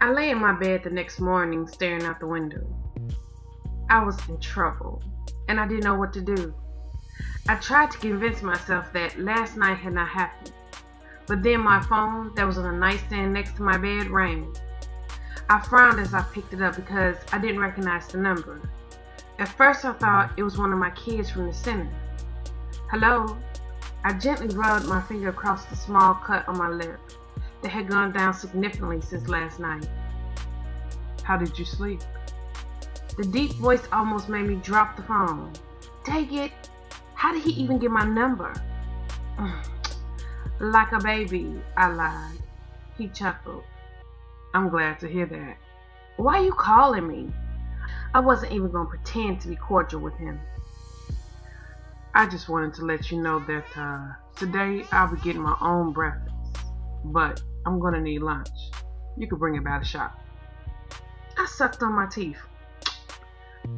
I lay in my bed the next morning staring out the window. I was in trouble, and I didn't know what to do. I tried to convince myself that last night had not happened, but then my phone that was on the nightstand next to my bed rang. I frowned as I picked it up because I didn't recognize the number. At first I thought it was one of my kids from the center. Hello? I gently rubbed my finger across the small cut on my lip that had gone down significantly since last night. How did you sleep? The deep voice almost made me drop the phone. Dang it! How did he even get my number? Like a baby, I lied. He chuckled. I'm glad to hear that. Why are you calling me? I wasn't even going to pretend to be cordial with him. I just wanted to let you know that today I'll be getting my own breakfast, but I'm going to need lunch. You can bring it by the shop. I sucked on my teeth.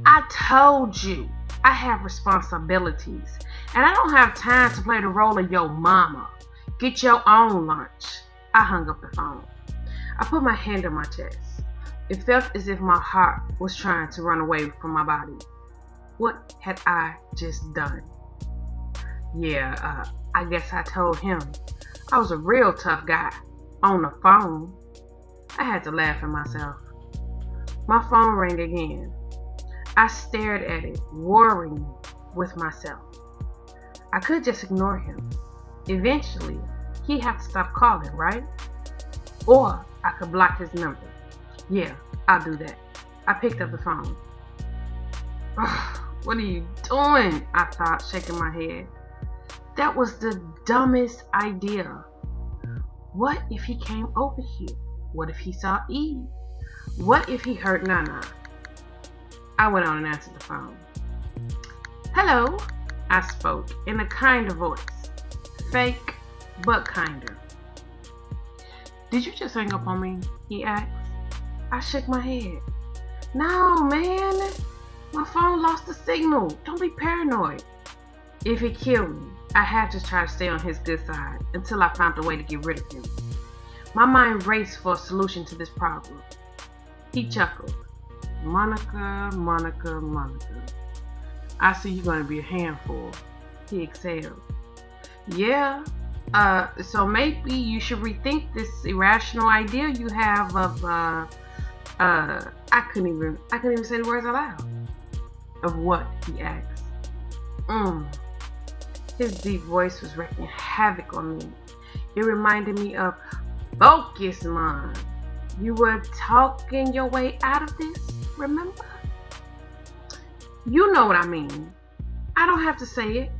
I told you I have responsibilities, and I don't have time to play the role of your mama. Get your own lunch. I hung up the phone. I put my hand on my chest. It felt as if my heart was trying to run away from my body. What had I just done? I guess I told him I was a real tough guy on the phone. I had to laugh at myself. My phone rang again. I stared at it, worrying with myself. I could just ignore him. Eventually, he'd have to stop calling, right? Or I could block his number. Yeah, I'll do that. I picked up the phone. What are you doing? I thought, shaking my head. That was the dumbest idea. What if he came over here? What if he saw Eve? What if he heard Nana? I went on and answered the phone. Hello, I spoke in a kinder voice. Fake, but kinder. Did you just hang up on me? He asked. I shook my head. No, man. My phone lost the signal. Don't be paranoid. If he killed me, I had to try to stay on his good side until I found a way to get rid of him. My mind raced for a solution to this problem. He chuckled. Monica. I see you're going to be a handful. He exhaled. Yeah. So maybe you should rethink this irrational idea you have of, I couldn't even say the words out loud. Of what? He asked. His deep voice was wreaking havoc on me. It reminded me of Focus, man. You were talking your way out of this, remember? You know what I mean. I don't have to say it.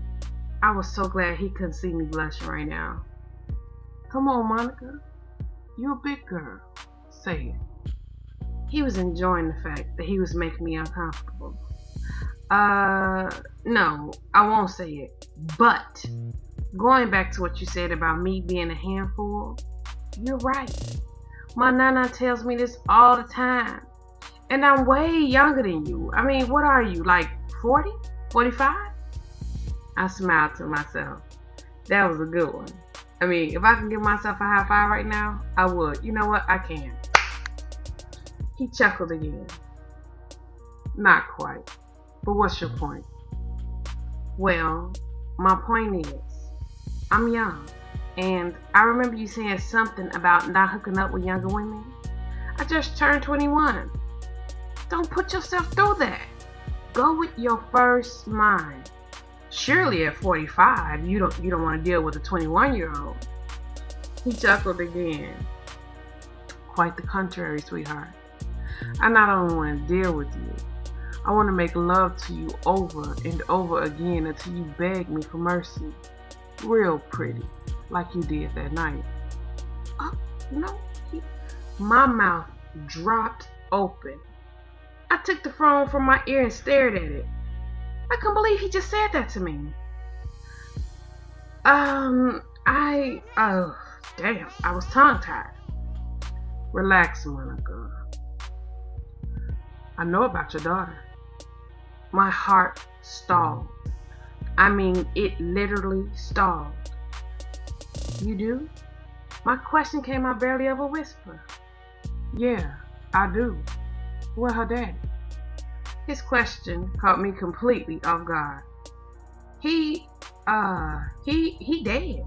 I was so glad he couldn't see me blushing right now. Come on, Monica. You're a big girl. Say it. He was enjoying the fact that he was making me uncomfortable. No, I won't say it. But, going back to what you said about me being a handful, you're right. My nana tells me this all the time. And I'm way younger than you. I mean, what are you, like 40? 45? I smiled to myself. That was a good one. I mean, if I can give myself a high five right now, I would. You know what? I can. He chuckled again. Not quite. But what's your point? Well, my point is, I'm young. And I remember you saying something about not hooking up with younger women. I just turned 21. Don't put yourself through that. Go with your first mind. Surely at 45, you don't want to deal with a 21-year-old. He chuckled again. Quite the contrary, sweetheart. I not only want to deal with you, I want to make love to you over and over again until you beg me for mercy. Real pretty, like you did that night. Oh, no. My mouth dropped open. I took the phone from my ear and stared at it. I couldn't believe he just said that to me. Damn, I was tongue-tied. Relax, Monica. I know about your daughter. My heart stalled. I mean, it literally stalled. You do? My question came out barely of a whisper. Yeah, I do. Where her daddy? His question caught me completely off guard. He, he dead.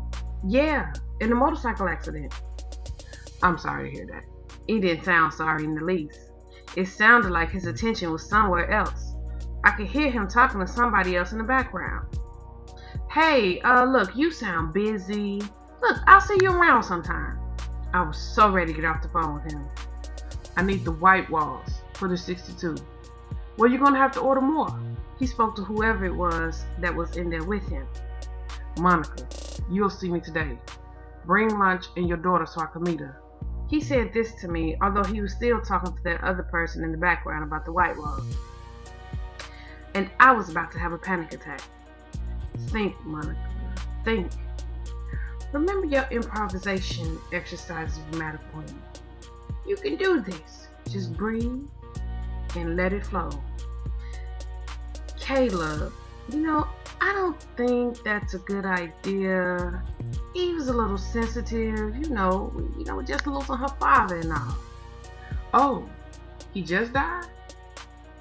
Yeah, in a motorcycle accident. I'm sorry to hear that. He didn't sound sorry in the least. It sounded like his attention was somewhere else. I could hear him talking to somebody else in the background. Hey, look, you sound busy. Look, I'll see you around sometime. I was so ready to get off the phone with him. I need the white walls for the 62. Well, you're gonna have to order more. He spoke to whoever it was that was in there with him. Monica, you'll see me today. Bring lunch and your daughter so I can meet her. He said this to me, although he was still talking to that other person in the background about the white walls. And I was about to have a panic attack. Think, Monica, think. Remember your improvisation exercises with Matter Point. You can do this. Just breathe and let it flow. Kaleb, I don't think that's a good idea. He was a little sensitive, just losing her father and all. Oh, he just died?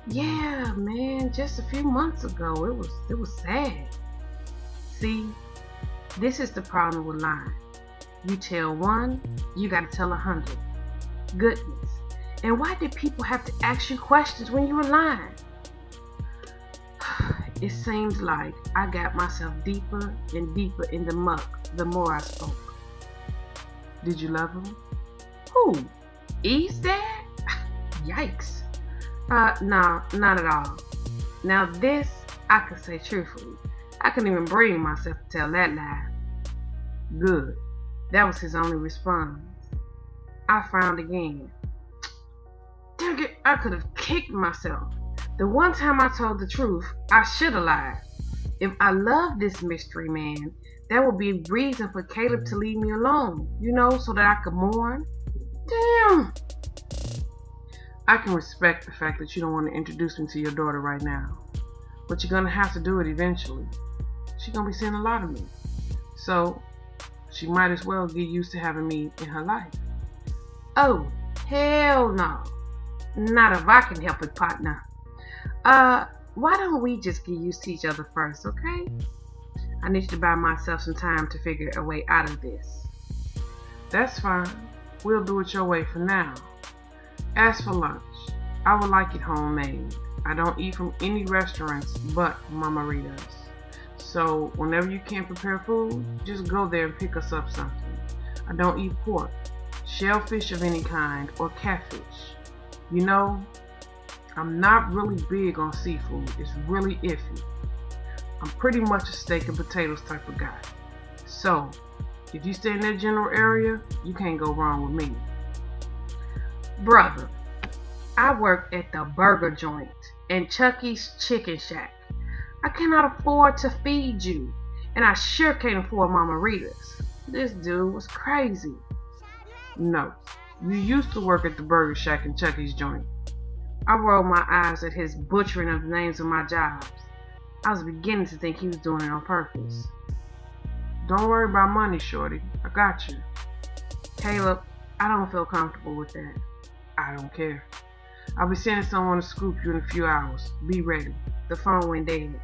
Yeah, man, just a few months ago. It was sad. See, this is the problem with lying. You tell one, you gotta tell 100. Goodness. And why did people have to ask you questions when you were lying? It seems like I got myself deeper and deeper in the muck the more I spoke. Did you love him? Who? Eve's dad? Yikes. No, not at all. Now this, I can say truthfully. I couldn't even bring myself to tell that lie. Good. That was his only response. I frowned again. Dang it, I could have kicked myself. The one time I told the truth, I should have lied. If I loved this mystery man, that would be a reason for Kaleb to leave me alone, so that I could mourn. Damn. I can respect the fact that you don't want to introduce me to your daughter right now. But you're going to have to do it eventually. She's going to be seeing a lot of me. So, she might as well get used to having me in her life. Oh, hell no. Not if I can help it, partner. Why don't we just get used to each other first, okay? I need to buy myself some time to figure a way out of this. That's fine. We'll do it your way for now. As for lunch, I would like it homemade. I don't eat from any restaurants but Mama Rita's. So whenever you can't prepare food, just go there and pick us up something. I don't eat pork, shellfish of any kind, or catfish. I'm not really big on seafood. It's really iffy. I'm pretty much a steak and potatoes type of guy. So, if you stay in that general area, you can't go wrong with me. Brother, I work at the burger joint and Chucky's Chicken Shack. I cannot afford to feed you, and I sure can't afford Mama Rita's. This dude was crazy. No, you used to work at the Burger Shack and Chucky's joint. I rolled my eyes at his butchering of the names of my jobs. I was beginning to think he was doing it on purpose. Don't worry about money, shorty. I got you. Kaleb, I don't feel comfortable with that. I don't care. I'll be sending someone to scoop you in a few hours. Be ready. The phone went dead.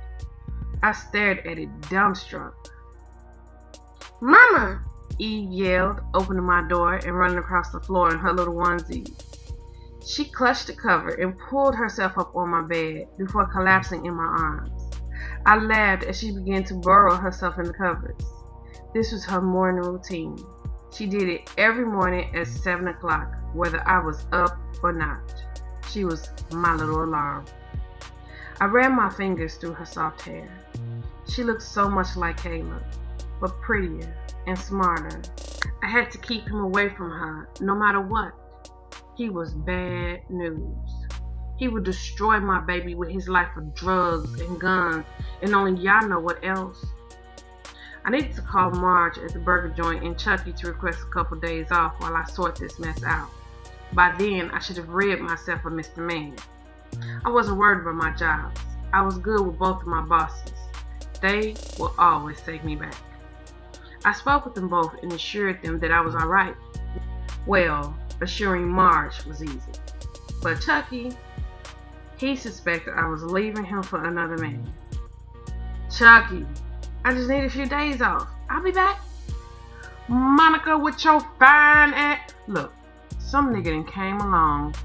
I stared at it dumbstruck. Mama! Eve yelled, opening my door and running across the floor in her little onesie. She clutched the cover and pulled herself up on my bed before collapsing in my arms. I laughed as she began to burrow herself in the covers. This was her morning routine. She did it every morning at 7 o'clock, whether I was up or not. She was my little alarm. I ran my fingers through her soft hair. She looked so much like Kaleb, but prettier and smarter. I had to keep him away from her, no matter what. He was bad news. He would destroy my baby with his life of drugs and guns, and only y'all know what else. I needed to call Marge at the burger joint and Chucky to request a couple days off while I sort this mess out. By then, I should have rid myself of Mr. Man. I wasn't worried about my jobs. I was good with both of my bosses. They will always take me back. I spoke with them both and assured them that I was alright. Well, assuring Marge was easy. But Chucky, he suspected I was leaving him for another man. Chucky, I just need a few days off. I'll be back. Monica with your fine ass. Look, some nigga done came along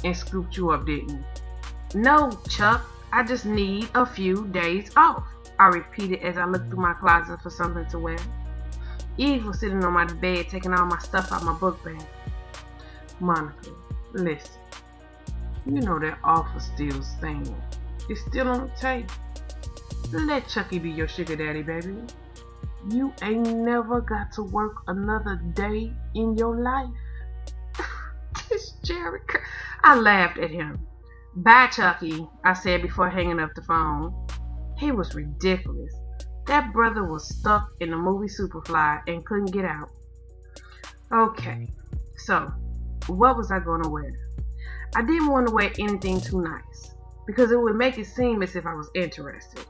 and scooped you up, didn't he? No, Chuck, I just need a few days off, I repeated as I looked through my closet for something to wear. Eve was sitting on my bed taking all my stuff out my book bag. Monica, listen. You know that offer still stands. It's still on the table. Let Chucky be your sugar daddy, baby. You ain't never got to work another day in your life. This Jericho. I laughed at him. Bye, Chucky, I said before hanging up the phone. He was ridiculous. That brother was stuck in the movie Superfly and couldn't get out. Okay, so what was I going to wear? I didn't want to wear anything too nice because it would make it seem as if I was interested.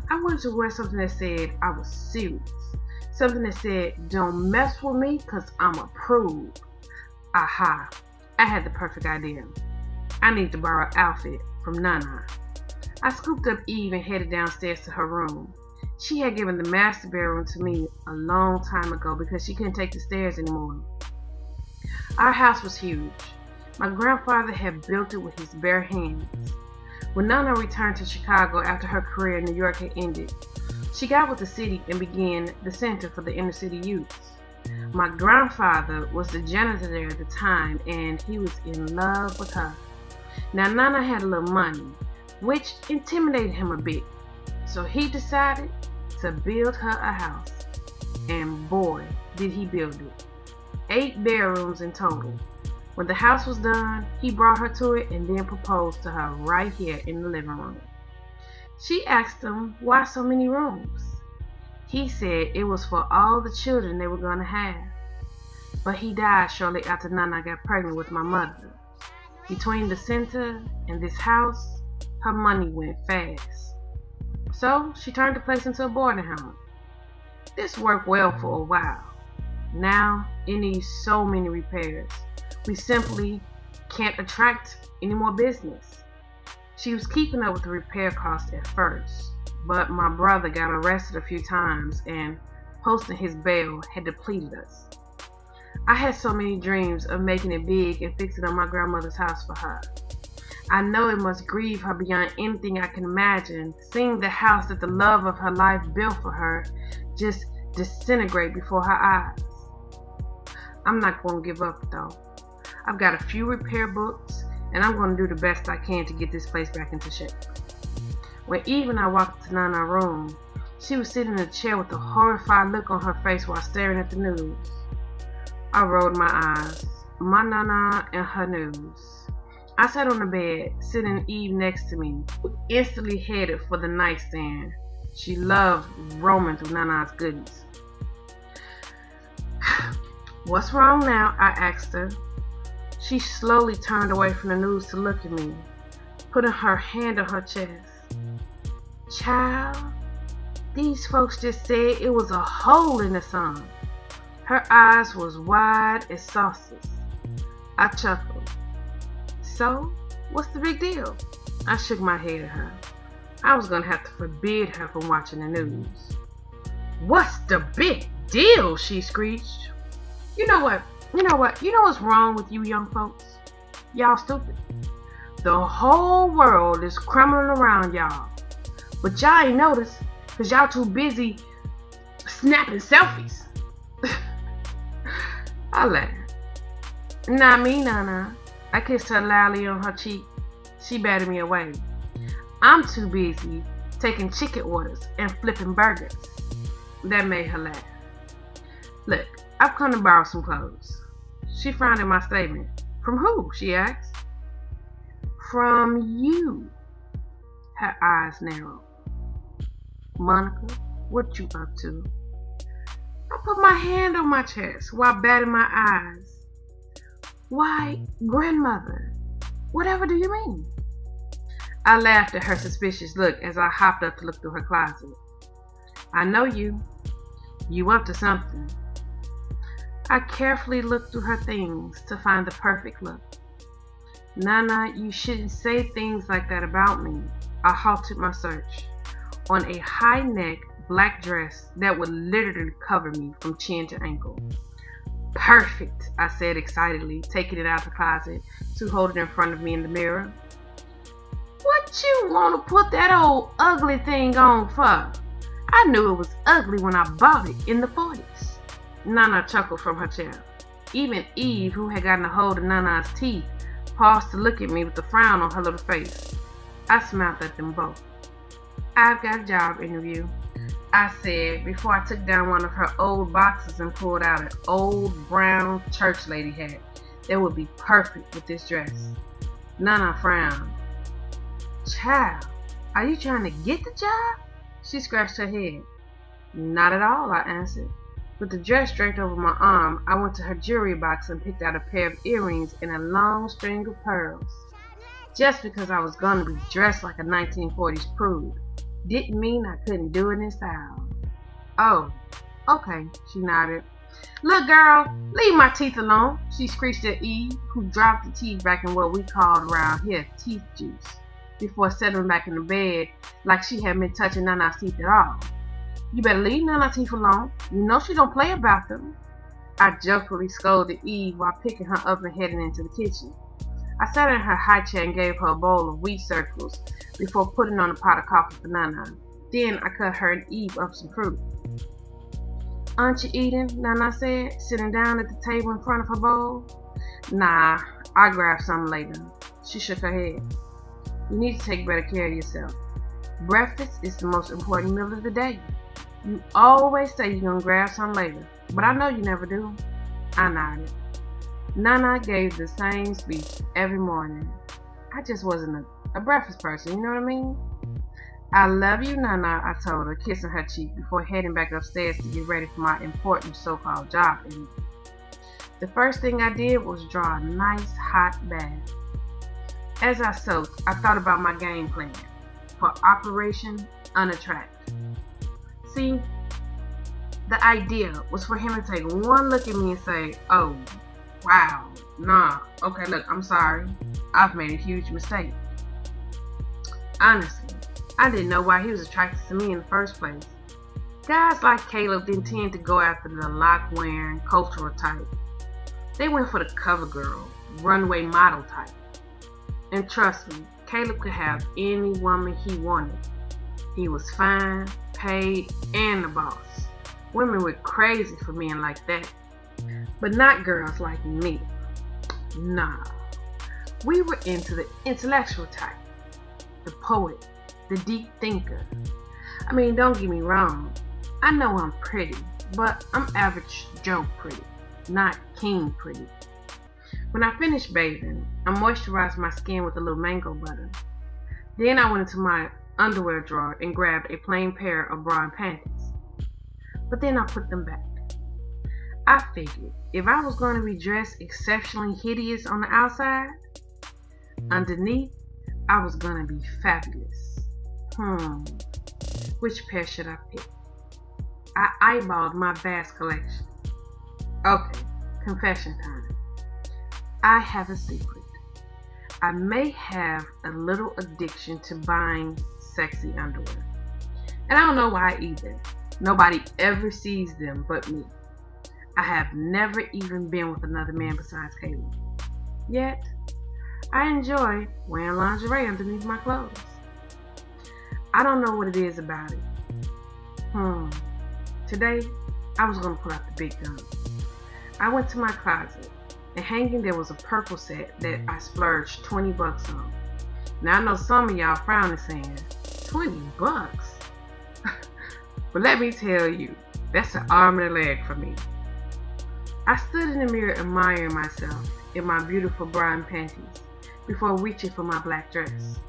I wanted to wear something that said I was serious. Something that said, don't mess with me because I'm a prude. Aha, I had the perfect idea. I need to borrow an outfit from Nana. I scooped up Eve and headed downstairs to her room. She had given the master bedroom to me a long time ago because she couldn't take the stairs anymore. Our house was huge. My grandfather had built it with his bare hands. When Nana returned to Chicago after her career in New York had ended, she got with the city and began the Center for the Inner City Youths. My grandfather was the janitor there at the time, and he was in love with her. Now, Nana had a little money, which intimidated him a bit, so he decided to build her a house. And boy, did he build it. 8 bedrooms in total. When the house was done, he brought her to it and then proposed to her right here in the living room. She asked him why so many rooms. He said it was for all the children they were going to have. But he died shortly after Nana got pregnant with my mother. Between the center and this house, her money went fast. So she turned the place into a boarding home. This worked well for a while. Now it needs so many repairs. We simply can't attract any more business. She was keeping up with the repair costs at first, but my brother got arrested a few times and posting his bail had depleted us. I had so many dreams of making it big and fixing up my grandmother's house for her. I know it must grieve her beyond anything I can imagine, seeing the house that the love of her life built for her just disintegrate before her eyes. I'm not going to give up though. I've got a few repair books, and I'm going to do the best I can to get this place back into shape. When Eve and I walked into Nana's room, she was sitting in a chair with a horrified look on her face while staring at the news. I rolled my eyes. My Nana and her news. I sat on the bed, sitting Eve next to me, instantly headed for the nightstand. She loved roaming through Nana's goodies. What's wrong now? I asked her. She slowly turned away from the news to look at me, putting her hand on her chest. Child, these folks just said it was a hole in the sun. Her eyes was wide as saucers. I chuckled. So, what's the big deal? I shook my head at her. I was going to have to forbid her from watching the news. What's the big deal? She screeched. You know what? You know what's wrong with you young folks? Y'all stupid. The whole world is crumbling around y'all. But y'all ain't noticed because y'all too busy snapping selfies. I laughed. Not me, Nana. I kissed her loudly on her cheek. She batted me away. I'm too busy taking chicken orders and flipping burgers. That made her laugh. Look, I've come to borrow some clothes. She frowned at my statement. From who? She asked. From you. Her eyes narrowed. Monica, what you up to? I put my hand on my chest while batting my eyes. Why, grandmother, whatever do you mean? I laughed at her suspicious look as I hopped up to look through her closet. I know you. You up to something. I carefully looked through her things to find the perfect look. Nana, you shouldn't say things like that about me. I halted my search. On a high neck black dress that would literally cover me from chin to ankle. Perfect, I said excitedly, taking it out of the closet to hold it in front of me in the mirror. What you want to put that old ugly thing on for? I knew it was ugly when I bought it in the 40s. Nana chuckled from her chair. Even Eve, who had gotten a hold of Nana's teeth, paused to look at me with a frown on her little face. I smiled at them both. I've got a job interview, I said before I took down one of her old boxes and pulled out an old brown church lady hat that would be perfect with this dress. Nana frowned. Child, are you trying to get the job? She scratched her head. Not at all, I answered. With the dress draped over my arm, I went to her jewelry box and picked out a pair of earrings and a long string of pearls. Just because I was going to be dressed like a 1940s prude didn't mean I couldn't do it in style. Oh, okay, she nodded. Look, girl, leave my teeth alone, she screeched at Eve, who dropped the teeth back in what we called around here teeth juice, before settling back in the bed like she hadn't been touching Nana's teeth at all. You better leave Nana's teeth alone. You know she don't play about them. I jokingly scolded Eve while picking her up and heading into the kitchen. I sat in her high chair and gave her a bowl of wheat circles before putting on a pot of coffee for Nana. Then I cut her and Eve up some fruit. Aren't you eating? Nana said, sitting down at the table in front of her bowl. Nah, I'll grab some later. She shook her head. You need to take better care of yourself. Breakfast is the most important meal of the day. You always say you're going to grab some later, but I know you never do. I nodded. Nana gave the same speech every morning. I just wasn't a breakfast person, you know what I mean? I love you, Nana, I told her, kissing her cheek before heading back upstairs to get ready for my important so-called job interview. The first thing I did was draw a nice hot bath. As I soaked, I thought about my game plan for Operation Unattract. See, the idea was for him to take one look at me and say, oh, wow, nah, okay, look, I'm sorry. I've made a huge mistake. Honestly, I didn't know why he was attracted to me in the first place. Guys like Kaleb didn't tend to go after the lock-wearing, cultural type. They went for the cover girl, runway model type. And trust me, Kaleb could have any woman he wanted. He was fine, paid, and the boss. Women were crazy for men like that. But not girls like me. Nah. We were into the intellectual type. The poet. The deep thinker. I mean, don't get me wrong. I know I'm pretty, but I'm average Joe pretty, not king pretty. When I finished bathing, I moisturized my skin with a little mango butter. Then I went into my underwear drawer and grabbed a plain pair of bra and panties. But then I put them back. I figured if I was going to be dressed exceptionally hideous on the outside, underneath, I was going to be fabulous. Which pair should I pick? I eyeballed my vast collection. Okay, confession time. I have a secret. I may have a little addiction to buying sexy underwear. And I don't know why either. Nobody ever sees them but me. I have never even been with another man besides Kaleb. Yet, I enjoy wearing lingerie underneath my clothes. I don't know what it is about it. Today, I was going to pull out the big gun. I went to my closet, and hanging there was a purple set that I splurged $20 on. Now I know some of y'all frowning saying, $20? But let me tell you, that's an arm and a leg for me. I stood in the mirror admiring myself in my beautiful bra and panties before reaching for my black dress.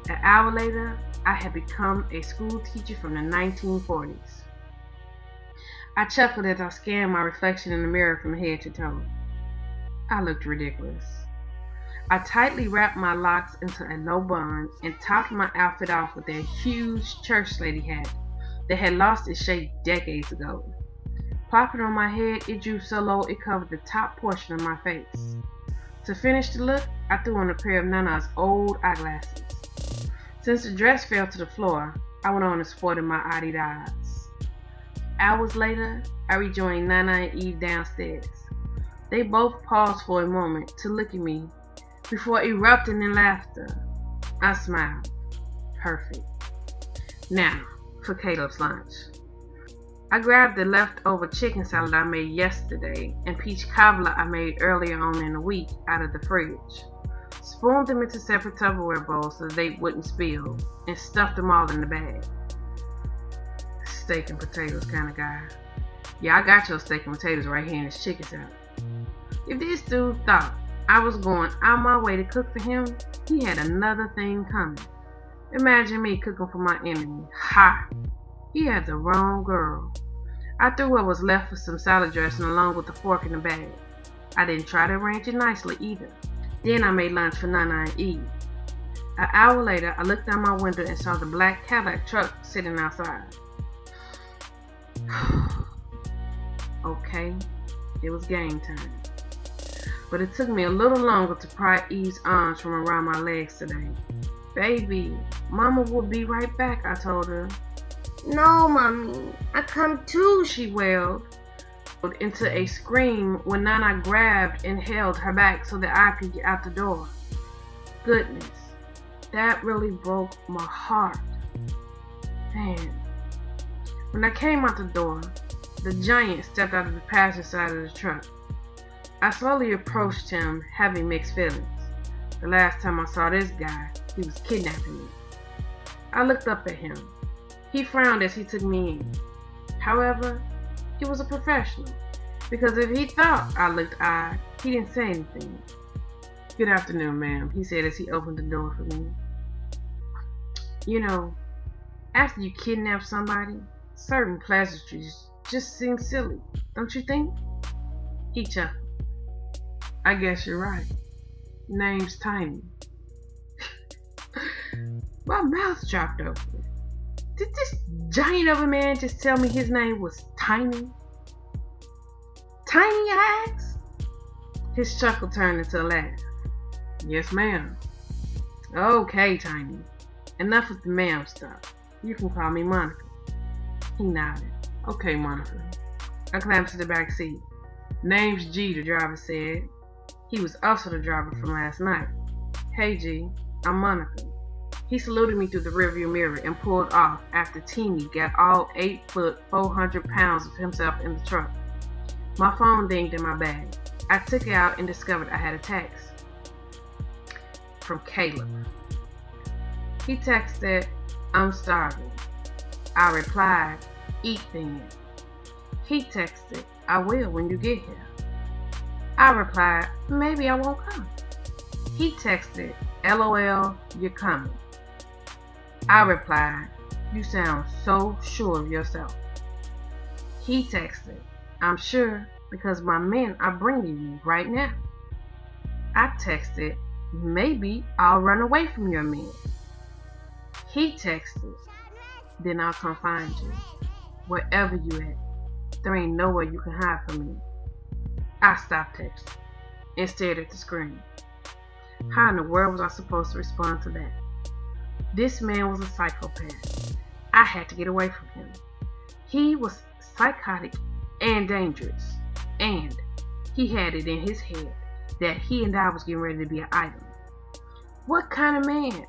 An hour later, I had become a school teacher from the 1940s. I chuckled as I scanned my reflection in the mirror from head to toe. I looked ridiculous. I tightly wrapped my locks into a low bun and topped my outfit off with a huge church lady hat that had lost its shape decades ago. Plopping on my head, it drew so low it covered the top portion of my face. To finish the look, I threw on a pair of Nana's old eyeglasses. Since the dress fell to the floor, I went on and sported my Adidas. Hours later, I rejoined Nana and Eve downstairs. They both paused for a moment to look at me before erupting in laughter. I smiled. Perfect. Now, for Kaleb's lunch. I grabbed the leftover chicken salad I made yesterday and peach cobbler I made earlier on in the week out of the fridge. Spooned them into separate Tupperware bowls so they wouldn't spill, and stuffed them all in the bag. Steak and potatoes kind of guy. Yeah, I got your steak and potatoes right here in this chicken salad. If this dude thought I was going out my way to cook for him, he had another thing coming. Imagine me cooking for my enemy. Ha! He had the wrong girl. I threw what was left of some salad dressing along with the fork in the bag. I didn't try to arrange it nicely either. Then I made lunch for Nana and Eve. An hour later, I looked out my window and saw the black Cadillac truck sitting outside. Okay, it was game time. But it took me a little longer to pry Eve's arms from around my legs today. Baby, Mama will be right back, I told her. No, Mommy, I come too, she wailed. Into a scream when Nana grabbed and held her back so that I could get out the door. Goodness, that really broke my heart. Man. When I came out the door, the giant stepped out of the passenger side of the truck. I slowly approached him, having mixed feelings. The last time I saw this guy, he was kidnapping me. I looked up at him. He frowned as he took me in. However, he was a professional, because if he thought I looked odd, he didn't say anything. Good afternoon, ma'am, he said as he opened the door for me. You know, after you kidnap somebody, certain pleasantries just seem silly, don't you think? He chuckled. I guess you're right. Name's Tiny. My mouth dropped open. Did this giant of a man just tell me his name was Tiny? Tiny, I asked? His chuckle turned into a laugh. Yes, ma'am. Okay, Tiny. Enough with the ma'am stuff. You can call me Monica. He nodded. Okay, Monica. I climbed to the back seat. Name's G, the driver said. He was also the driver from last night. Hey, G, I'm Monica. He saluted me through the rearview mirror and pulled off after Teeny got all 8 foot, 400 pounds of himself in the truck. My phone dinged in my bag. I took it out and discovered I had a text from Kaleb. He texted, I'm starving. I replied, eat then. He texted, I will when you get here. I replied, maybe I won't come. He texted, LOL, you're coming. I replied, you sound so sure of yourself. He texted, I'm sure because my men are bringing you right now. I texted, maybe I'll run away from your men. He texted, then I'll come find you. Wherever you at, there ain't nowhere you can hide from me. I stopped texting and stared at the screen. How in the world was I supposed to respond to that? This man was a psychopath. I had to get away from him. He was psychotic and dangerous, and he had it in his head that he and I was getting ready to be an item. What kind of man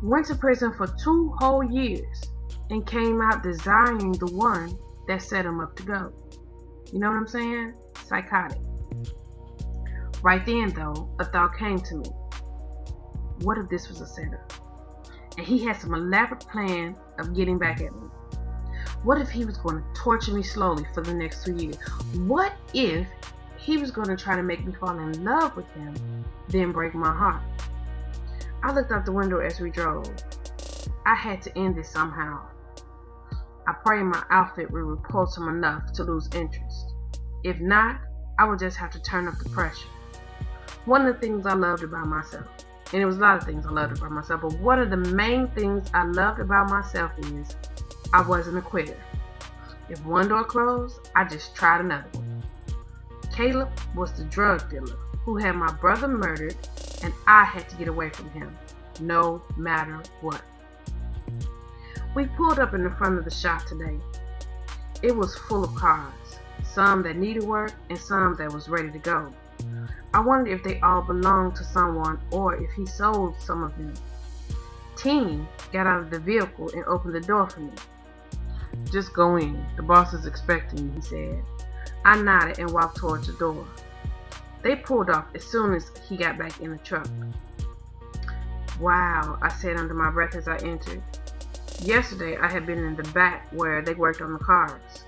went to prison for 2 whole years and came out desiring the one that set him up to go? You know what I'm saying? Psychotic. Right then, though, a thought came to me. What if this was a setup? And he had some elaborate plan of getting back at me. What if he was going to torture me slowly for the next 2 years? What if he was going to try to make me fall in love with him, then break my heart? I looked out the window as we drove. I had to end this somehow. I prayed my outfit would repulse him enough to lose interest. If not, I would just have to turn up the pressure. One of the things I loved about myself, and it was a lot of things I loved about myself, but one of the main things I loved about myself is I wasn't a quitter. If one door closed, I just tried another one. Kaleb was the drug dealer who had my brother murdered, and I had to get away from him, no matter what. We pulled up in the front of the shop today. It was full of cars, some that needed work and some that was ready to go. I wondered if they all belonged to someone or if he sold some of them. Teeny got out of the vehicle and opened the door for me. Just go in. The boss is expecting you, he said. I nodded and walked towards the door. They pulled off as soon as he got back in the truck. Wow, I said under my breath as I entered. Yesterday I had been in the back where they worked on the cars.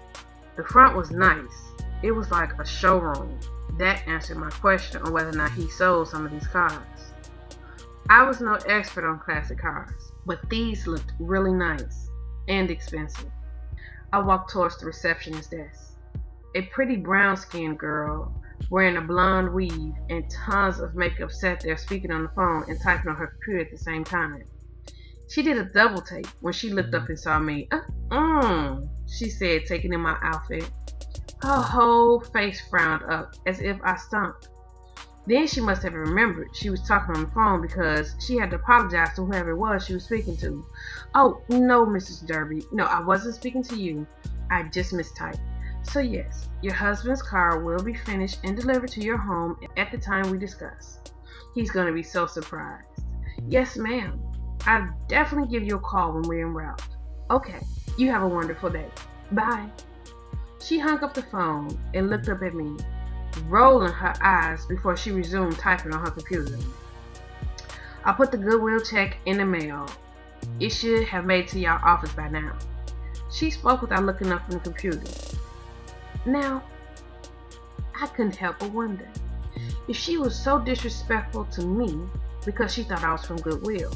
The front was nice. It was like a showroom. That answered my question on whether or not he sold some of these cars. I was no expert on classic cars, but these looked really nice and expensive. I walked towards the receptionist's desk. A pretty brown-skinned girl wearing a blonde weave and tons of makeup sat there speaking on the phone and typing on her computer at the same time. She did a double take when she looked up and saw me. She said, taking in my outfit. Her whole face frowned up as if I stunk. Then she must have remembered she was talking on the phone because she had to apologize to whoever it was she was speaking to. Oh, no, Mrs. Derby. No, I wasn't speaking to you. I just mistyped. So yes, your husband's car will be finished and delivered to your home at the time we discussed. He's going to be so surprised. Yes, ma'am. I'll definitely give you a call when we're en route. Okay, you have a wonderful day. Bye. She hung up the phone and looked up at me, rolling her eyes before she resumed typing on her computer. I put the Goodwill check in the mail. It should have made it to your office by now. She spoke without looking up from the computer. Now, I couldn't help but wonder if she was so disrespectful to me because she thought I was from Goodwill.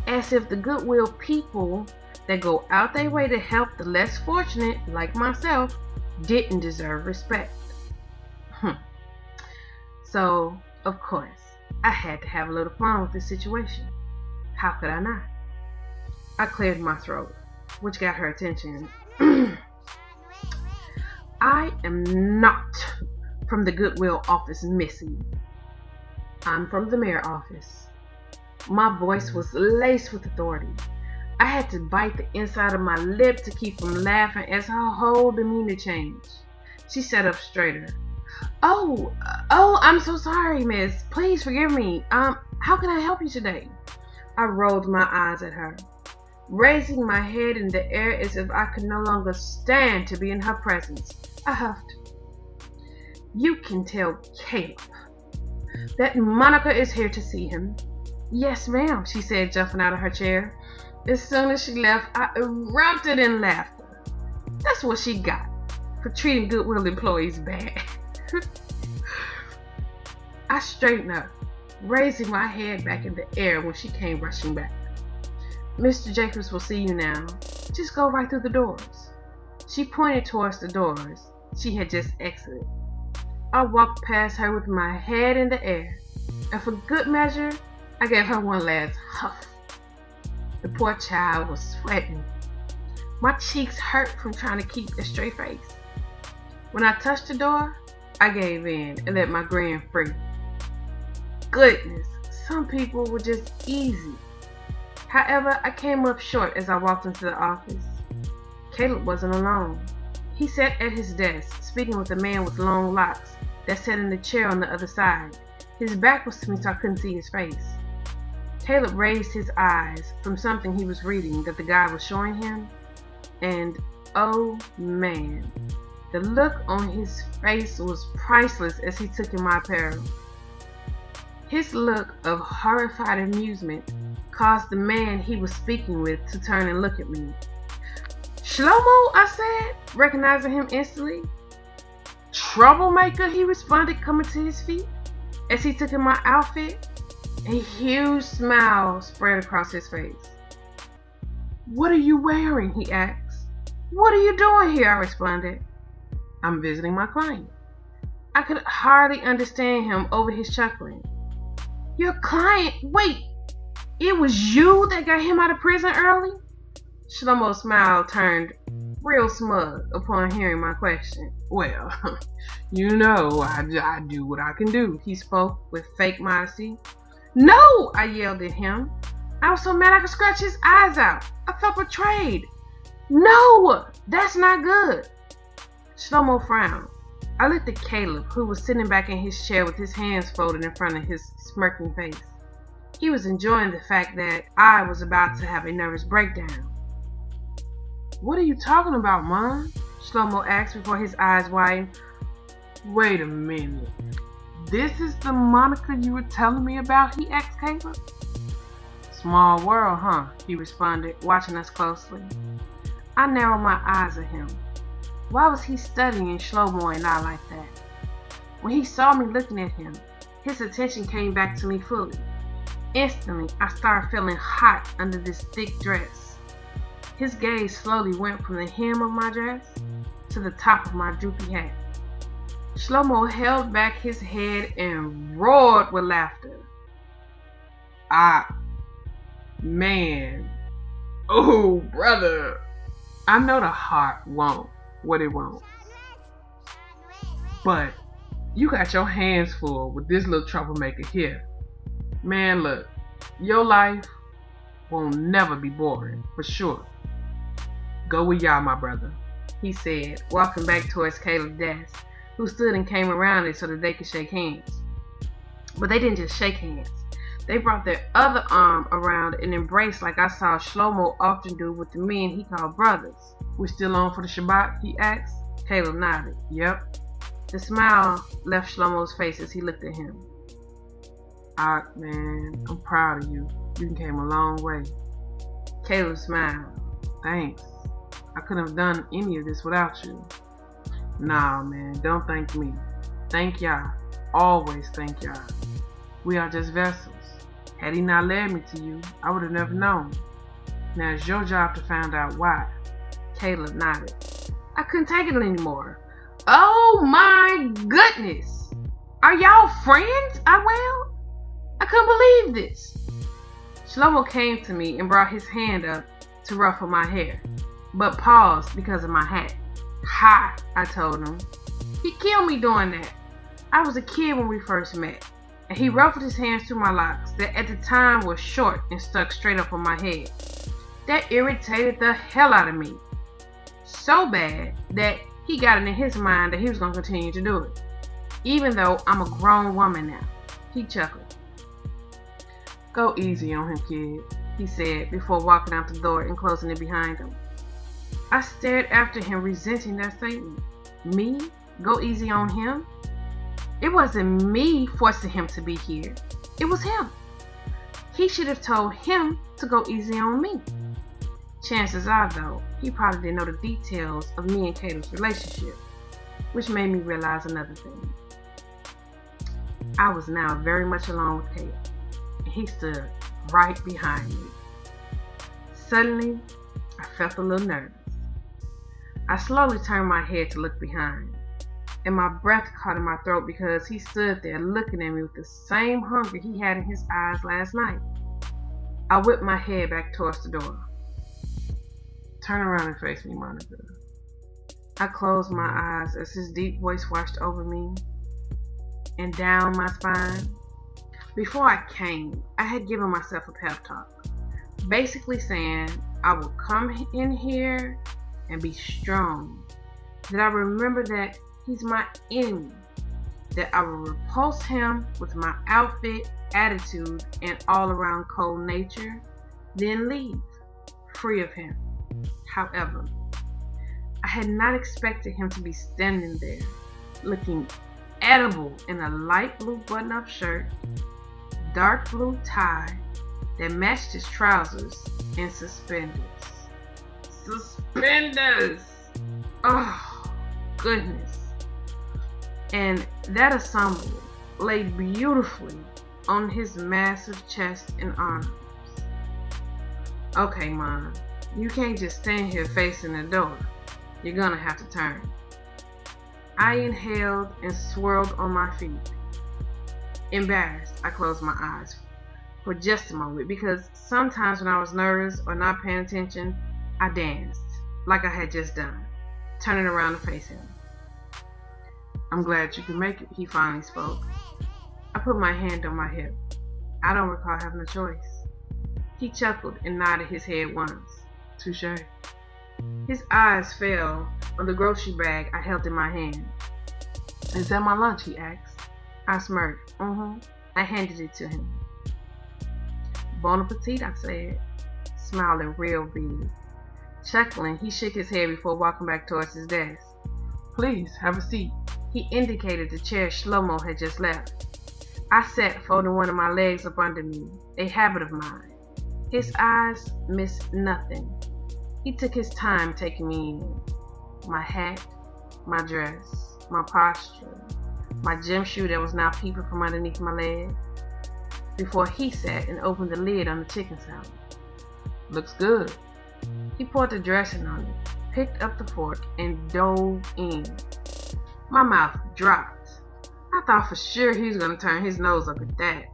As if the Goodwill people that go out their way to help the less fortunate, like myself, didn't deserve respect. So, of course, I had to have a little fun with this situation. How could I not? I cleared my throat, which got her attention. I am not from the Goodwill office, Missy. I'm from the mayor's office. My voice was laced with authority. I had to bite the inside of my lip to keep from laughing as her whole demeanor changed. She sat up straighter. Oh, I'm so sorry, miss. Please forgive me. How can I help you today? I rolled my eyes at her, raising my head in the air as if I could no longer stand to be in her presence. I huffed. You can tell Kaleb that Monica is here to see him. Yes, ma'am, she said, jumping out of her chair. As soon as she left, I erupted in laughter. That's what she got for treating Goodwill employees bad. I straightened up, raising my head back in the air when she came rushing back. Mr. Jacobs will see you now. Just go right through the doors. She pointed towards the doors she had just exited. I walked past her with my head in the air, and for good measure, I gave her one last huff. The poor child was sweating. My cheeks hurt from trying to keep a straight face. When I touched the door, I gave in and let my grin free. Goodness, some people were just easy. However, I came up short as I walked into the office. Kaleb wasn't alone. He sat at his desk, speaking with a man with long locks that sat in the chair on the other side. His back was to me so I couldn't see his face. Kaleb raised his eyes from something he was reading that the guy was showing him, and oh man, the look on his face was priceless as he took in my apparel. His look of horrified amusement caused the man he was speaking with to turn and look at me. Shlomo, I said, recognizing him instantly. Troublemaker, he responded, coming to his feet as he took in my outfit. A huge smile spread across his face. What are you wearing? He asked. What are you doing here? I responded. I'm visiting my client. I could hardly understand him over his chuckling. Your client? Wait, it was you that got him out of prison early? Shlomo's smile turned real smug upon hearing my question. Well, you know, I do what I can do. He spoke with fake modesty. No! I yelled at him. I was so mad I could scratch his eyes out. I felt betrayed. No! That's not good. Shlomo frowned. I looked at Kaleb, who was sitting back in his chair with his hands folded in front of his smirking face. He was enjoying the fact that I was about to have a nervous breakdown. What are you talking about, Mom? Shlomo asked before his eyes widened. Wait a minute. This is the Monica you were telling me about? He asked Kaleb. Small world, huh? He responded, watching us closely. I narrowed my eyes at him. Why was he studying Shlomo and I like that? When he saw me looking at him, his attention came back to me fully. Instantly, I started feeling hot under this thick dress. His gaze slowly went from the hem of my dress to the top of my droopy hat. Shlomo held back his head and roared with laughter. Man. Oh, brother. I know the heart won't what it won't. But you got your hands full with this little troublemaker here. Man, look, your life won't never be boring, for sure. Go with y'all, my brother, he said, walking back towards Kaleb's desk, who stood and came around it so that they could shake hands. But they didn't just shake hands. They brought their other arm around and embraced like I saw Shlomo often do with the men he called brothers. We still on for the Shabbat? He asked. Kaleb nodded. Yep. The smile left Shlomo's face as he looked at him. Man, I'm proud of you. You came a long way. Kaleb smiled. Thanks. I couldn't have done any of this without you. Nah, man, don't thank me. Thank y'all. Always thank y'all. We are just vessels. Had he not led me to you, I would have never known. Now it's your job to find out why. Kaleb nodded. I couldn't take it anymore. Oh my goodness! Are y'all friends? I wailed. I couldn't believe this. Shlomo came to me and brought his hand up to ruffle my hair, but paused because of my hat. Ha! I told him. He killed me doing that. I was a kid when we first met, and he ruffled his hands through my locks that at the time were short and stuck straight up on my head. That irritated the hell out of me. So bad that he got it in his mind that he was going to continue to do it, even though I'm a grown woman now. He chuckled. Go easy on him, kid, he said before walking out the door and closing it behind him. I stared after him, resenting that statement. Me? Go easy on him? It wasn't me forcing him to be here. It was him. He should have told him to go easy on me. Chances are, though, he probably didn't know the details of me and Kaleb's relationship, which made me realize another thing. I was now very much alone with Kaleb, and he stood right behind me. Suddenly, I felt a little nervous. I slowly turned my head to look behind, and my breath caught in my throat because he stood there looking at me with the same hunger he had in his eyes last night. I whipped my head back towards the door. Turn around and face me, Monica. I closed my eyes as his deep voice washed over me and down my spine. Before I came, I had given myself a pep talk, basically saying I would come in here and be strong, that I remember that he's my enemy, that I will repulse him with my outfit, attitude, and all-around cold nature, then leave, free of him. However, I had not expected him to be standing there, looking edible in a light blue button-up shirt, dark blue tie that matched his trousers, and suspenders. Suspenders! Oh, goodness. And that ensemble lay beautifully on his massive chest and arms. Okay, Mom, you can't just stand here facing the door. You're gonna have to turn. I inhaled and swirled on my feet. Embarrassed, I closed my eyes for just a moment because sometimes when I was nervous or not paying attention, I danced. like I had just done, turning around to face him. I'm glad you can make it, He finally spoke. I put my hand on my hip. I don't recall having a choice. He chuckled and nodded his head once. Touché. His eyes fell on the grocery bag I held in my hand. Is that my lunch? He asked. I smirked. I handed it to him. Bon appetit, I said, smiling real big. Chuckling, he shook his head before walking back towards his desk. Please, have a seat. He indicated the chair Shlomo had just left. I sat folding one of my legs up under me, a habit of mine. His eyes missed nothing. He took his time taking me in. My hat, my dress, my posture, my gym shoe that was now peeping from underneath my leg, before he sat and opened the lid on the chicken salad. Looks good. He poured the dressing on it, picked up the fork, and dove in. My mouth dropped. I thought for sure he was going to turn his nose up at that.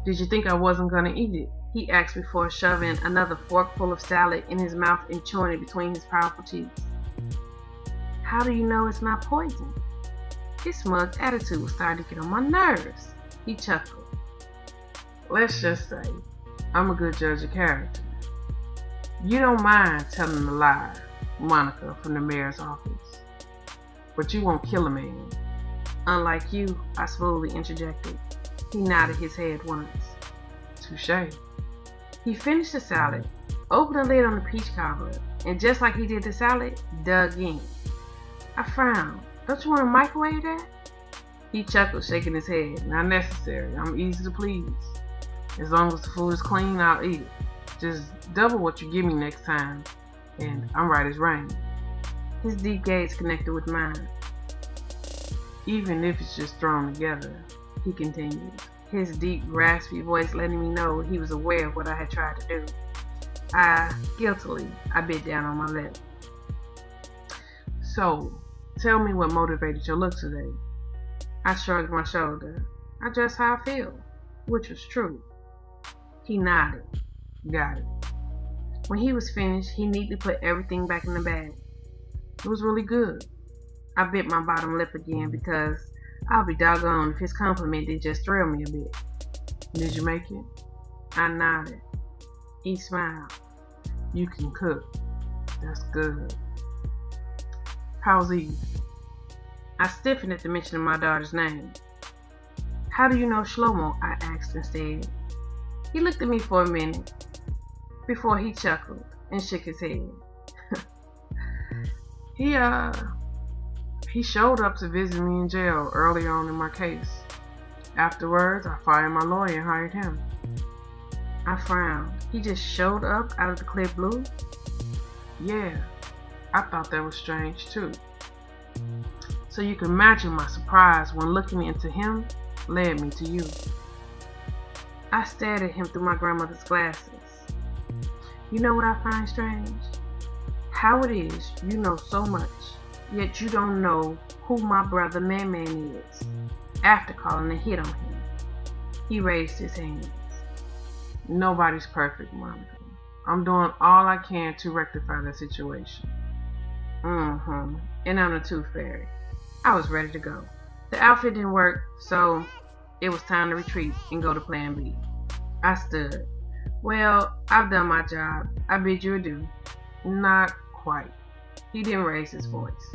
Did you think I wasn't going to eat it? He asked before shoving another forkful of salad in his mouth and chewing it between his powerful teeth. How do you know it's not poison? His smug attitude was starting to get on my nerves. He chuckled. Let's just say, I'm a good judge of character. You don't mind telling a lie, Monica from the mayor's office. But you won't kill a man. Unlike you, I smoothly interjected. He nodded his head once. Touché. He finished the salad, opened the lid on the peach cobbler, and just like he did the salad, dug in. I frowned. Don't you want to microwave that? He chuckled, shaking his head. Not necessary. I'm easy to please. As long as the food is clean, I'll eat it. Just double what you give me next time, and I'm right as rain. His deep gaze connected with mine. Even if it's just thrown together, he continued, his deep, raspy voice letting me know he was aware of what I had tried to do. Guiltily, I bit down on my lip. So, tell me what motivated your look today. I shrugged my shoulder. I dressed how I feel, which was true. He nodded. Got it. When he was finished, he neatly put everything back in the bag. It was really good. I bit my bottom lip again because I'll be doggone if his compliment didn't just thrill me a bit. Did you make it? I nodded. He smiled. You can cook. That's good. How's Eve? I stiffened at the mention of my daughter's name. How do you know Shlomo? I asked instead. He looked at me for a minute before he chuckled and shook his head. He showed up to visit me in jail early on in my case. Afterwards, I fired my lawyer and hired him. I frowned. He just showed up out of the clear blue? Yeah, I thought that was strange too. So you can imagine my surprise when looking into him led me to you. I stared at him through my grandmother's glasses. You know what I find strange? How it is you know so much, yet you don't know who my brother Man is, after calling a hit on him. He raised his hands. Nobody's perfect, Monica. I'm doing all I can to rectify the situation. And I'm the tooth fairy. I was ready to go. The outfit didn't work, so it was time to retreat and go to plan B. I stood. Well, I've done my job. I bid you adieu. Not quite. He didn't raise his voice.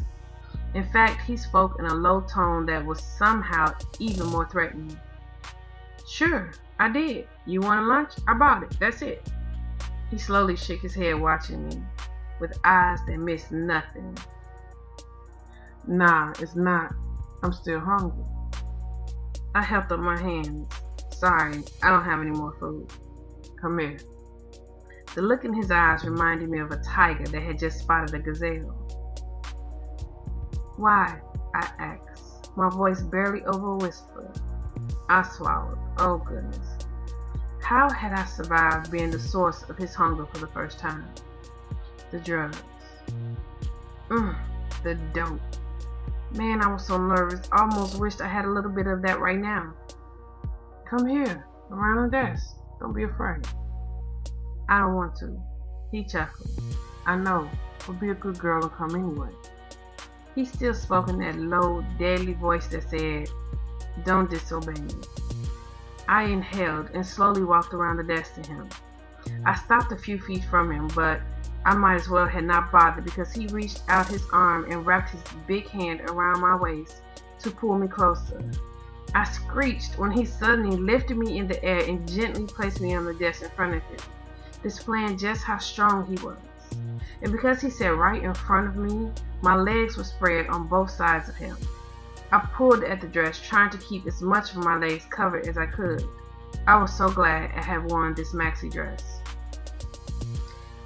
In fact, he spoke in a low tone that was somehow even more threatening. Sure, I did. You wanted lunch? I bought it. That's it. He slowly shook his head, watching me, with eyes that missed nothing. Nah, it's not. I'm still hungry. I held up my hands. Sorry, I don't have any more food. Come here. The look in his eyes reminded me of a tiger that had just spotted a gazelle. Why? I asked, my voice barely over a whisper. I swallowed. Oh goodness. How had I survived being the source of his hunger for the first time? The drugs. The dope. Man, I was so nervous. I almost wished I had a little bit of that right now. Come here, around the desk. Don't be afraid. I don't want to. He chuckled. I know. or be a good girl and come anyway? He still spoke in that low, deadly voice that said, "Don't disobey me." I inhaled and slowly walked around the desk to him. I stopped a few feet from him, but I might as well had not bothered because he reached out his arm and wrapped his big hand around my waist to pull me closer. I screeched when he suddenly lifted me in the air and gently placed me on the desk in front of him, displaying just how strong he was. And because he sat right in front of me, my legs were spread on both sides of him. I pulled at the dress, trying to keep as much of my legs covered as I could. I was so glad I had worn this maxi dress.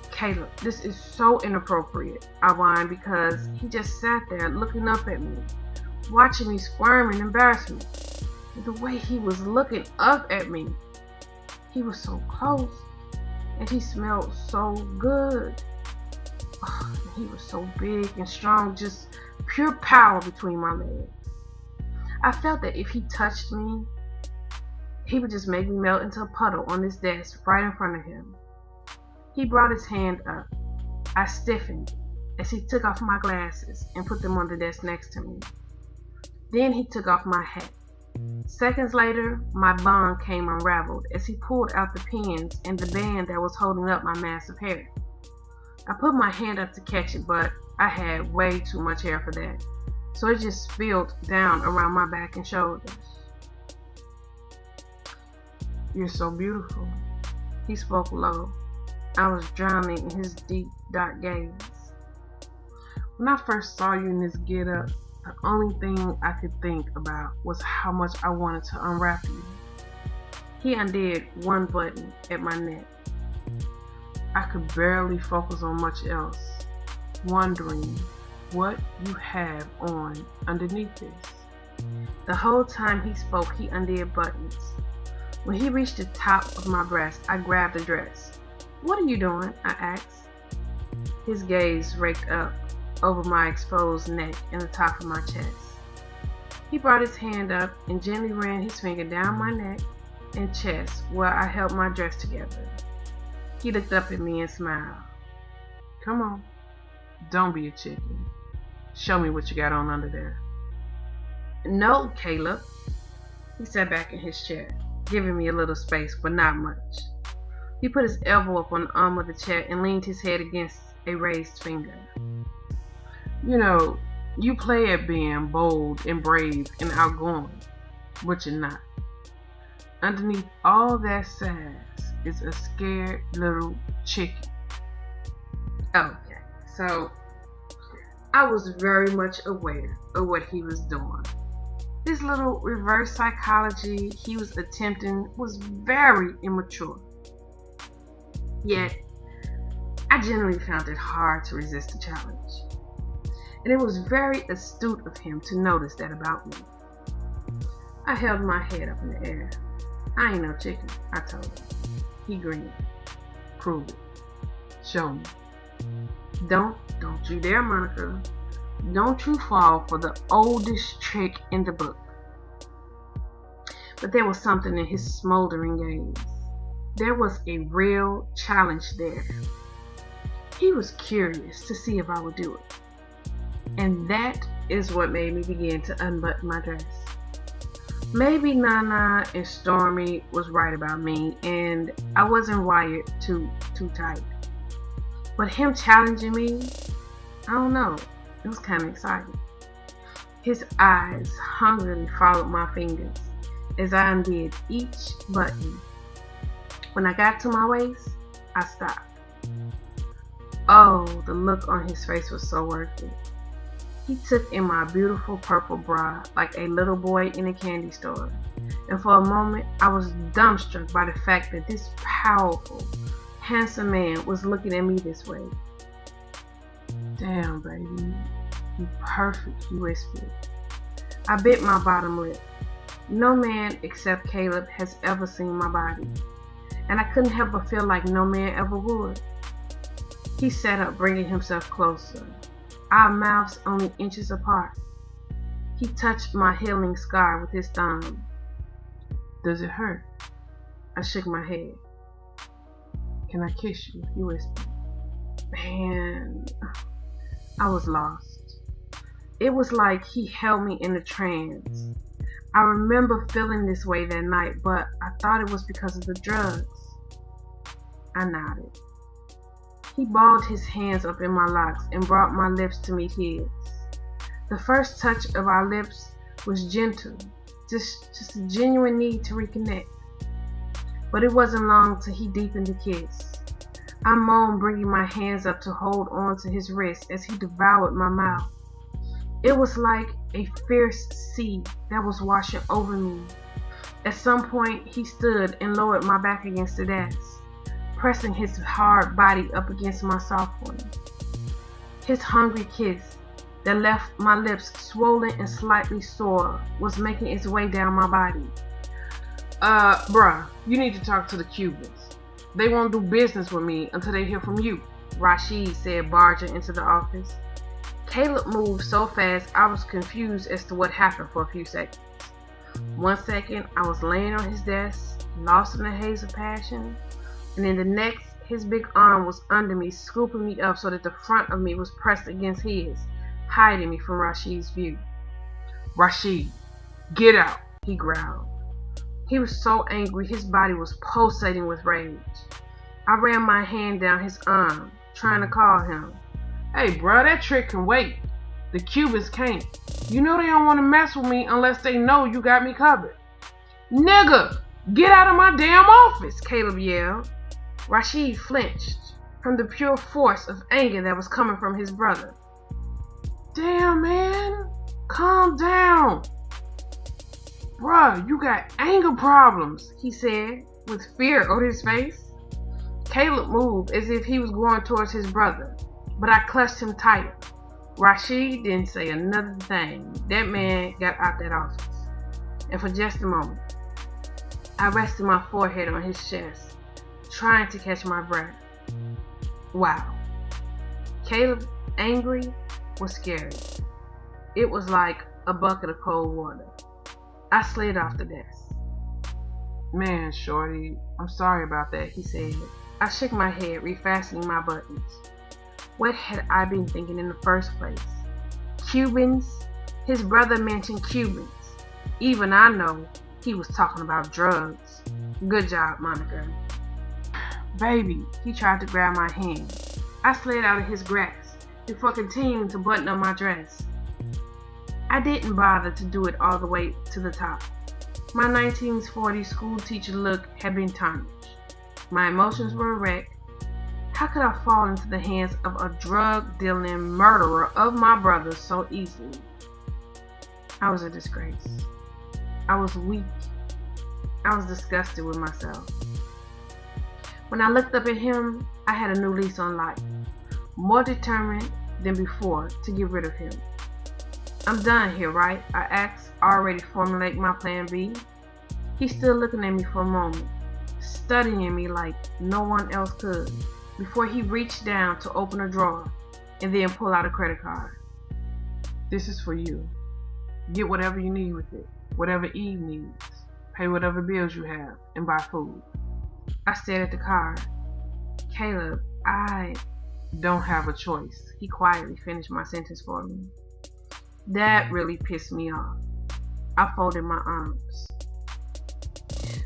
"Kaleb, this is so inappropriate," I whined because he just sat there looking up at me, watching me squirm in embarrassment. The way he was looking up at me, he was so close, and he smelled so good. Oh, he was so big and strong, just pure power between my legs. I felt that if he touched me, he would just make me melt into a puddle on this desk right in front of him. He brought his hand up. I stiffened as he took off my glasses and put them on the desk next to me. Then he took off my hat. Seconds later, my bun came unraveled as he pulled out the pins and the band that was holding up my massive hair. I put my hand up to catch it, but I had way too much hair for that, so it just spilled down around my back and shoulders. "You're so beautiful." He spoke low. I was drowning in his deep, dark gaze. "When I first saw you in this get-up, the only thing I could think about was how much I wanted to unwrap you." He undid one button at my neck. I could barely focus on much else, wondering what you have on underneath this. The whole time he spoke, he undid buttons. When he reached the top of my breast, I grabbed the dress. "What are you doing?" I asked. His gaze raked up over my exposed neck and the top of my chest. He brought his hand up and gently ran his finger down my neck and chest where I held my dress together. He looked up at me and smiled. "Come on, don't be a chicken. Show me what you got on under there." "No, Kaleb." He sat back in his chair, giving me a little space, but not much. He put his elbow up on the arm of the chair and leaned his head against a raised finger. "You know, you play at being bold and brave and outgoing, but you're not. Underneath all that sass is a scared little chicken." Okay, so I was very much aware of what he was doing. This little reverse psychology he was attempting was very immature. Yet, I generally found it hard to resist the challenge. And it was very astute of him to notice that about me. I held my head up in the air. "I ain't no chicken," I told him. He grinned. "Prove it. Show me." Don't you dare, Monica. Don't you fall for the oldest trick in the book." But there was something in his smoldering gaze. There was a real challenge there. He was curious to see if I would do it. And that is what made me begin to unbutton my dress. Maybe Nana and Stormy was right about me, and I wasn't wired too tight. But him challenging me, I don't know, it was kind of exciting. His eyes hungrily followed my fingers as I undid each button. When I got to my waist, I stopped. Oh, the look on his face was so worth it. He took in my beautiful purple bra like a little boy in a candy store. And for a moment, I was dumbstruck by the fact that this powerful, handsome man was looking at me this way. "Damn, baby, you perfect," he whispered. I bit my bottom lip. No man except Kaleb has ever seen my body, and I couldn't help but feel like no man ever would. He sat up, bringing himself closer, our mouths only inches apart. He touched my healing scar with his thumb. "Does it hurt?" I shook my head. "Can I kiss you?" he whispered. Man, I was lost. It was like he held me in a trance. I remember feeling this way that night, but I thought it was because of the drugs. I nodded. He balled his hands up in my locks and brought my lips to meet his. The first touch of our lips was gentle, just a genuine need to reconnect. But it wasn't long till he deepened the kiss. I moaned, bringing my hands up to hold on to his wrist as he devoured my mouth. It was like a fierce sea that was washing over me. At some point, he stood and lowered my back against the desk, pressing his hard body up against my soft one. His hungry kiss that left my lips swollen and slightly sore was making its way down my body. Bruh, you need to talk to the Cubans. They won't do business with me until they hear from you, Rashid said, barging into the office. Kaleb moved so fast I was confused as to what happened for a few seconds. 1 second, I was laying on his desk, lost in a haze of passion, and in the next, his big arm was under me, scooping me up so that the front of me was pressed against his, hiding me from Rashid's view. Rashid, get out, he growled. He was so angry, his body was pulsating with rage. I ran my hand down his arm, trying to call him. Hey, bruh, that trick can wait. The Cubans can't. You know they don't want to mess with me unless they know you got me covered. Nigga, get out of my damn office, Kaleb yelled. Rashid flinched from the pure force of anger that was coming from his brother. Damn, man. Calm down. Bruh, you got anger problems, he said, with fear on his face. Kaleb moved as if he was going towards his brother, but I clutched him tighter. Rashid didn't say another thing. That man got out that office. And for just a moment, I rested my forehead on his chest, trying to catch my breath. Wow. Kaleb, angry, was scary. It was like a bucket of cold water. I slid off the desk. Man, shorty, I'm sorry about that, he said. I shook my head, refastening my buttons. What had I been thinking in the first place? Cubans? His brother mentioned Cubans. Even I know he was talking about drugs. Good job, Monica. Baby, he tried to grab my hand. I slid out of his grasp before continuing to button up my dress. I didn't bother to do it all the way to the top. My 1940s school teacher look had been tarnished. My emotions were a wreck. How could I fall into the hands of a drug-dealing murderer of my brother so easily? I was a disgrace. I was weak. I was disgusted with myself. When I looked up at him, I had a new lease on life, more determined than before to get rid of him. I'm done here, right? I asked, already formulating my plan B. He stood looking at me for a moment, studying me like no one else could, before he reached down to open a drawer and then pull out a credit card. This is for you. Get whatever you need with it, whatever Eve needs. Pay whatever bills you have, and buy food. I stared at the card. Kaleb, I don't have a choice. He quietly finished my sentence for me. That really pissed me off. I folded my arms.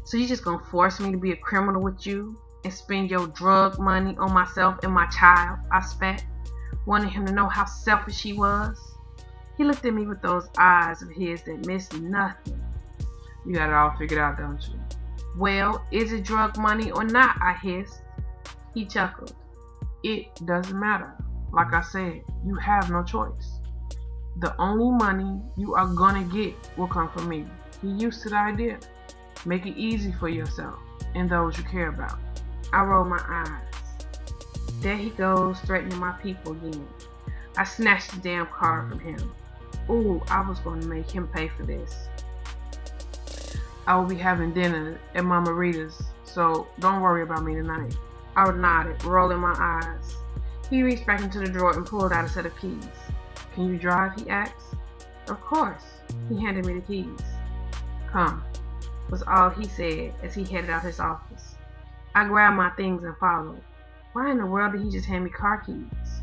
So you just gonna force me to be a criminal with you and spend your drug money on myself and my child? I spat, wanting him to know how selfish he was. He looked at me with those eyes of his that missed nothing. You got it all figured out, don't you? Well, is it drug money or not? I hissed. He chuckled. It doesn't matter. Like I said, you have no choice. The only money you are gonna get will come from me. Get used to the idea. Make it easy for yourself and those you care about. I rolled my eyes. There he goes, threatening my people again. I snatched the damn card from him. Ooh, I was going to make him pay for this. I will be having dinner at Mama Rita's, so don't worry about me tonight. I nodded, rolling my eyes. He reached back into the drawer and pulled out a set of keys. Can you drive? He asked. Of course. He handed me the keys. Come, was all he said as he headed out his office. I grabbed my things and followed. Why in the world did he just hand me car keys?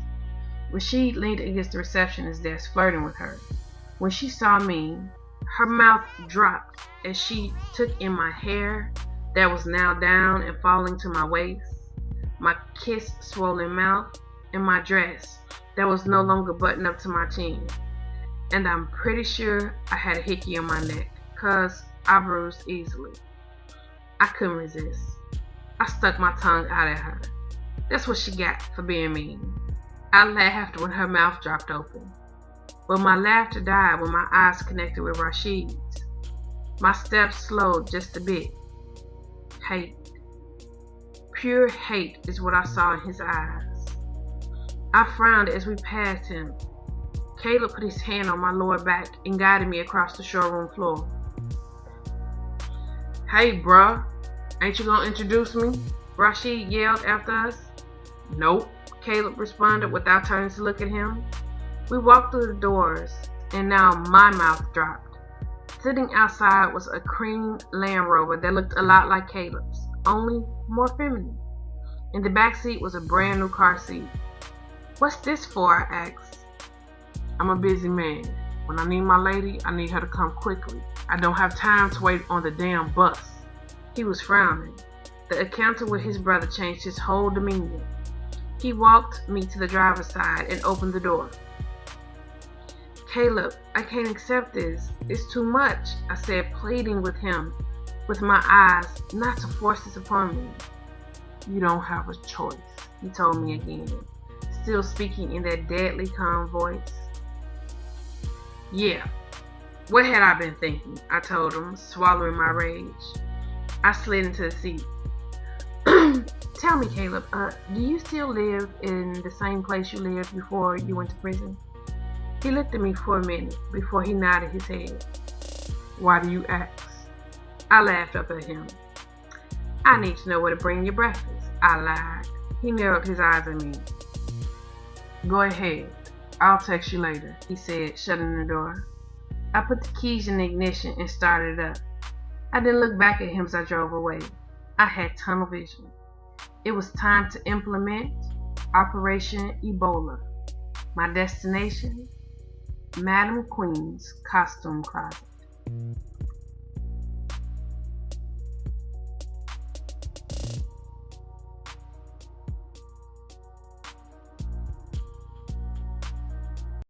Rashid leaned against the receptionist's desk, flirting with her. When she saw me, her mouth dropped as she took in my hair that was now down and falling to my waist, my kiss-swollen mouth, and my dress that was no longer buttoned up to my chin. And I'm pretty sure I had a hickey on my neck, 'cause I bruised easily. I couldn't resist. I stuck my tongue out at her. That's what she got for being mean. I laughed when her mouth dropped open, but my laughter died when my eyes connected with Rashid's. My steps slowed just a bit. Hate. Pure hate is what I saw in his eyes. I frowned as we passed him. Kaleb put his hand on my lower back and guided me across the showroom floor. Hey, bruh, ain't you gonna introduce me? Rashid yelled after us. Nope, Kaleb responded without turning to look at him. We walked through the doors, and now my mouth dropped. Sitting outside was a cream Land Rover that looked a lot like Kaleb's, only more feminine. In the back seat was a brand new car seat. What's this for? I asked. I'm a busy man. When I need my lady, I need her to come quickly. I don't have time to wait on the damn bus. He was frowning. The encounter with his brother changed his whole demeanor. He walked me to the driver's side and opened the door. Kaleb, I can't accept this. It's too much, I said, pleading with him, with my eyes, not to force this upon me. You don't have a choice, he told me again, still speaking in that deadly calm voice. Yeah, what had I been thinking? I told him, swallowing my rage. I slid into the seat. Tell me, Kaleb, do you still live in the same place you lived before you went to prison? He looked at me for a minute before he nodded his head. Why do you ask? I laughed up at him. I need to know where to bring your breakfast, I lied. He narrowed his eyes at me. Go ahead. I'll text you later, he said, shutting the door. I put the keys in the ignition and started it up. I didn't look back at him as I drove away. I had tunnel vision. It was time to implement Operation Ebola. My destination? Madam Queen's costume closet.